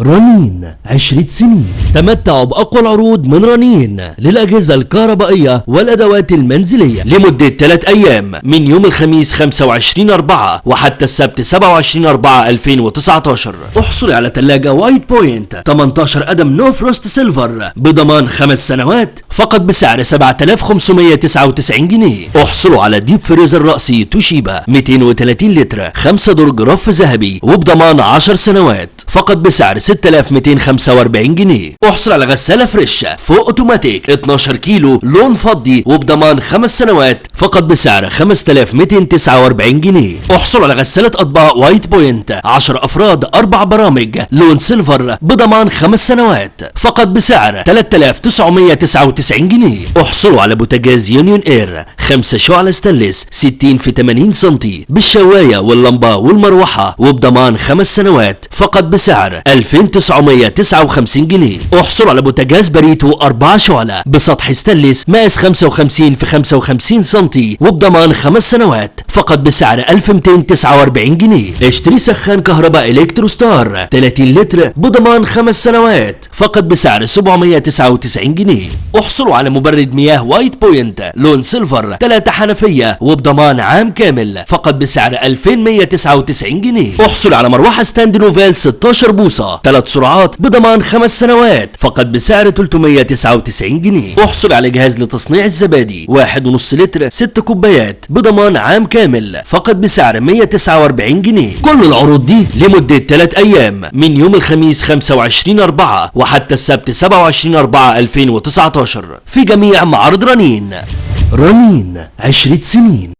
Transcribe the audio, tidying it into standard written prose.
رنين 10 سنين. تمتعوا بأقوى العروض من رنين للأجهزة الكهربائية والأدوات المنزلية لمدة 3 أيام من يوم الخميس 25/4 وحتى السبت 27/4/2019. احصل على ثلاجة وايت بوينت 18 قدم نو فروست سيلفر بضمان 5 سنوات فقط بسعر 7599 جنيه. احصلوا على ديب فريزر رأسي توشيبا 230 لتر 5 درج رف ذهبي وبضمان 10 سنوات فقط بسعر 6245 جنيه. احصل على غسالة فريش فوق اوتوماتيك 12 كيلو لون فضي وبضمان 5 سنوات فقط بسعر 5249 جنيه. احصل على غسالة اطباق وايت بوينت 10 افراد 4 برامج لون سيلفر بضمان 5 سنوات فقط بسعر 3999 جنيه. احصلوا على بوتاجاز يونيون اير 5 شعلة ستانلس 60 في 80 سنتي بالشواية واللمبة والمروحة وبضمان 5 سنوات فقط بسعر 2959 جنيه. احصلوا على بوتاجاز بريتو 4 شعلة بسطح ستانلس مقاس 55 في 55 سنتي وبضمان 5 سنوات فقط بسعر 1249 جنيه. اشتري سخان كهرباء الكترو ستار 30 لتر بضمان 5 سنوات فقط بسعر 799 جنيه. احصلوا على مبرد مياه وايت بوينت لون سيلفر 3 حنفية وبضمان عام كامل فقط بسعر 2199 جنيه. احصل على مروحة ستاند نوفيل 16 بوصة 3 سرعات بضمان 5 سنوات فقط بسعر 399 جنيه. احصل على جهاز لتصنيع الزبادي 1.5 لتر 6 كوبايات بضمان عام كامل فقط بسعر 149 جنيه. كل العروض دي لمدة 3 أيام من يوم الخميس 25/4 وحتى السبت 27/4/2019 في جميع معارض رنين. رنين 10 سنين.